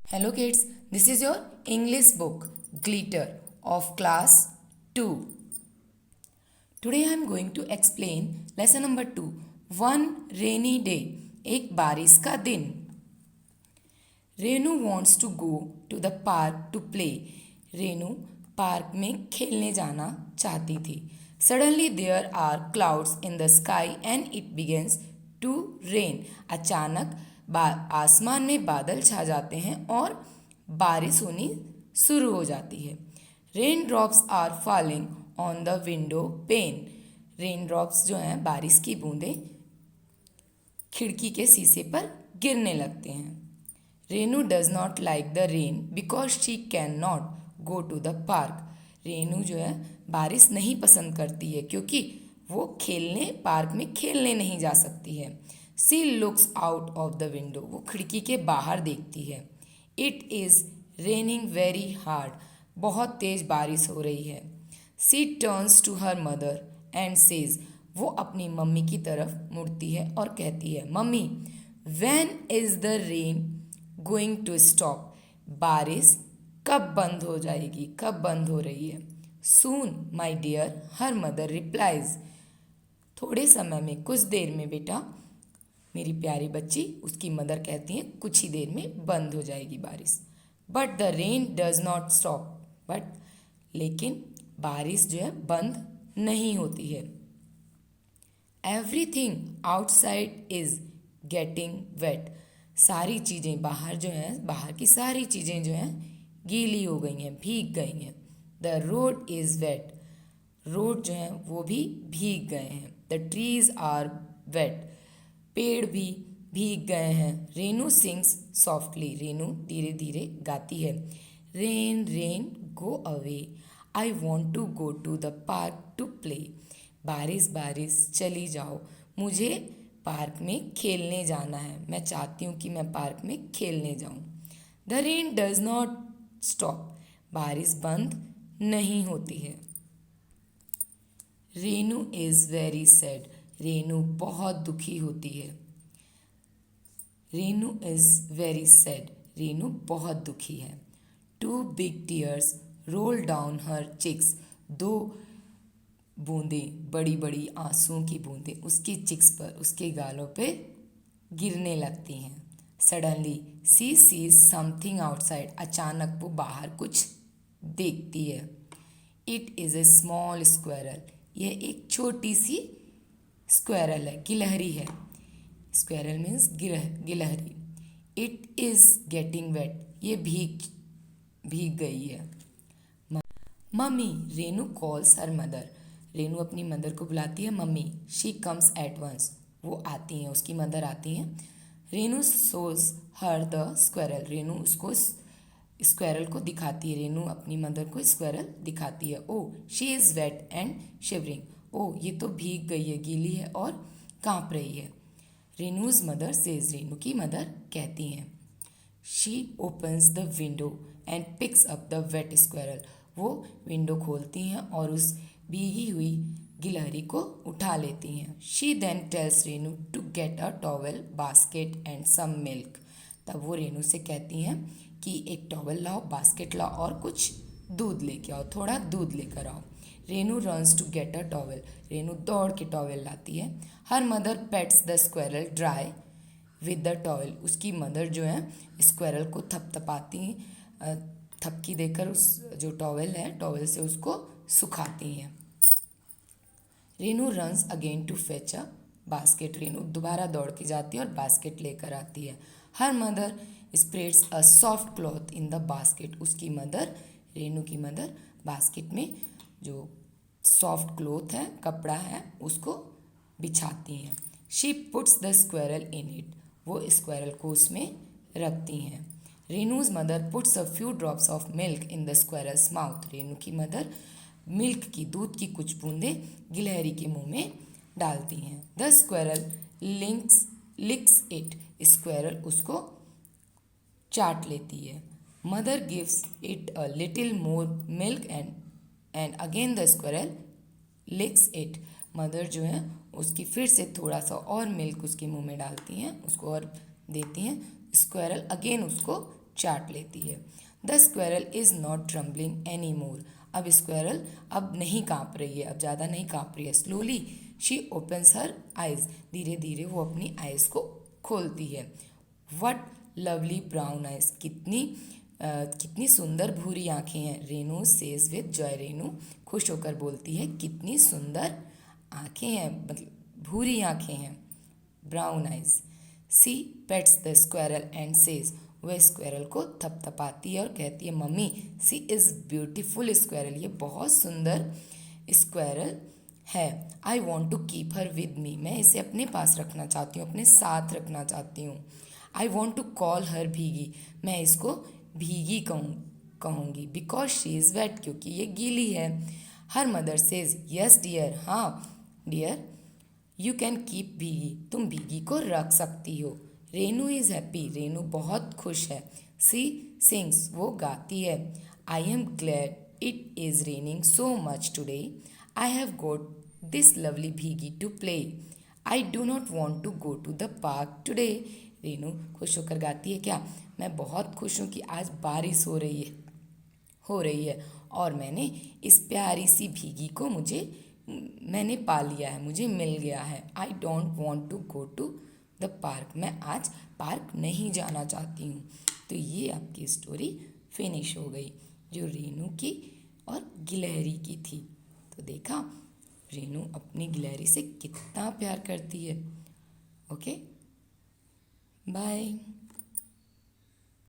Hello kids, this is your English book Glitter of class 2. Today I am going to explain lesson number 2 One rainy day एक बारिश का दिन. Renu wants to go to the park to play. Renu park में खेलने जाना चाहती थी. Suddenly there are clouds in the sky and it begins to rain. अचानक आसमान में बादल छा जाते हैं और बारिश होनी शुरू हो जाती है. Raindrops are falling on the window pane. Raindrops जो हैं बारिश की बूंदें खिड़की के शीशे पर गिरने लगते हैं. Renu does not like the rain because she cannot go to the park. Renu जो है बारिश नहीं पसंद करती है क्योंकि वो पार्क में खेलने नहीं जा सकती है. She looks out of the window. वो खिड़की के बाहर देखती है. It is raining very hard. बहुत तेज बारिश हो रही है. She turns to her mother and says. वो अपनी मम्मी की तरफ मुड़ती है और कहती है, mummy when is the rain going to stop. बारिश कब बंद हो जाएगी, कब बंद हो रही है. Soon my dear her mother replies. थोड़े समय में, कुछ देर में बेटा, मेरी प्यारी बच्ची उसकी मदर कहती हैं कुछ ही देर में बंद हो जाएगी बारिश. But the rain does not stop. But लेकिन बारिश जो है बंद नहीं होती है. Everything outside is getting wait. सारी चीज़ें बाहर जो हैं, बाहर की सारी चीज़ें जो हैं गीली हो गई हैं, भीग गई हैं. The road is wet. Road जो हैं वो भी भीग गए हैं. The trees are wet. पेड़ भी भीग गए हैं. Renu sings softly. रेनू धीरे धीरे गाती है. Rain rain go away. I want to go to the park to play. बारिश बारिश चली जाओ, मुझे पार्क में खेलने जाना है. मैं चाहती हूँ कि मैं पार्क में खेलने जाऊँ. The rain does not stop. बारिश बंद नहीं होती है. Renu is very sad. Renu बहुत दुखी होती है. Renu is very sad. Renu बहुत दुखी है. Two big tears roll down her cheeks. दो बूंदें, बड़ी बड़ी आंसुओं की बूंदें उसके चिक्स पर, उसके गालों पे गिरने लगती हैं. Suddenly she sees something outside. अचानक वो बाहर कुछ देखती है. It is a small squirrel. यह एक छोटी सी स्क्वेरल है, गिलहरी है. स्क्वेरल मीन्स गिलहरी. It is getting wet. ये भीग गई है. Mummy. Renu calls her mother. Renu अपनी मदर को बुलाती है mummy. She comes at once. वो आती हैं, उसकी मदर आती हैं. Renu shows her the squirrel. Renu उसको स्क्वेरल को दिखाती है. रेनू अपनी मदर को स्क्वेरल दिखाती है. Oh she is wet and shivering. ओ ये तो भीग गई है, गीली है और काँप रही है. रेनूज मदर सेज. रेनू की मदर कहती हैं. She opens the window and picks up the wet squirrel. वो विंडो खोलती हैं और उस भीगी हुई गिलहरी को उठा लेती हैं. She then tells Renu to get a towel, basket and some milk. तब वो रेनू से कहती हैं कि एक टॉवेल लाओ, बास्केट लाओ और कुछ दूध लेके आओ, थोड़ा दूध लेकर आओ. Renu runs to get a towel. Renu दौड़ के टॉवेल लाती है. Her mother pats the squirrel dry with the towel. उसकी मदर जो है स्क्वेरल को थपथपाती, थपकी देकर उस जो टॉवेल है, टॉवेल से उसको सुखाती हैं. Renu runs again to fetch a basket. Renu दोबारा दौड़ के जाती है और बास्केट लेकर आती है. Her mother spreads a soft cloth in the basket. उसकी मदर, रेनू की मदर, बास्केट में जो सॉफ्ट क्लॉथ है, कपड़ा है, उसको बिछाती हैं. She puts the squirrel in it. वो स्क्वेरल को उसमें रखती हैं. Renu's mother puts a few drops of milk in the squirrel's mouth. Renu की मदर मिल्क की, दूध की कुछ बूंदें गिलहरी के मुंह में डालती हैं. The squirrel लिक्स it. स्क्वेरल उसको चाट लेती है. Mother gives it a little more milk and again the squirrel लिक्स it. Mother जो है उसकी फिर से थोड़ा सा और मिल्क उसके मुंह में डालती हैं, उसको और देती हैं. स्क्वेरल अगेन उसको चाट लेती है। The squirrel is not trembling any more. अब स्क्वेरल अब नहीं काँप रही है, अब ज़्यादा नहीं काँप रही है। Slowly she opens her eyes. धीरे धीरे वो अपनी आइज़ को खोलती है। What lovely brown eyes. कितनी सुंदर भूरी आँखें हैं। Renu says with Joy. Renu खुश होकर बोलती है कितनी सुंदर आँखें हैं, मतलब भूरी आँखें हैं। Brown eyes. She pets the squirrel and says. वह स्क्वेरल को थपथपाती है और कहती है mummy she is beautiful squirrel. ये बहुत सुंदर स्क्वेरल है। I want to keep her with me. मैं इसे अपने पास रखना चाहती हूँ, अपने साथ रखना चाहती हूँ। I want to call her Bheegi. मैं इसको भीगी कहूँगी बिकॉज शी इज़ वेट, क्योंकि ये गीली है। Her mother says yes dear. हाँ dear, you can keep Bheegi. तुम भीगी को रख सकती हो। Renu is happy. रेनू बहुत खुश है। She sings. वो गाती है। I am glad it is raining so much today. I have got this lovely भीगी to play. I do not want to go to the park today. Renu खुश होकर गाती है क्या, मैं बहुत खुश हूँ कि आज बारिश हो रही है और मैंने इस प्यारी सी भीगी को मैंने पा लिया है, मुझे मिल गया है। I don't want to go to the park. मैं आज पार्क नहीं जाना चाहती हूँ। तो ये आपकी स्टोरी फिनिश हो गई, जो रेनू की और गिलहरी की थी। तो देखा रेनू अपनी गिलहरी से कितना प्यार करती है। Okay, bye.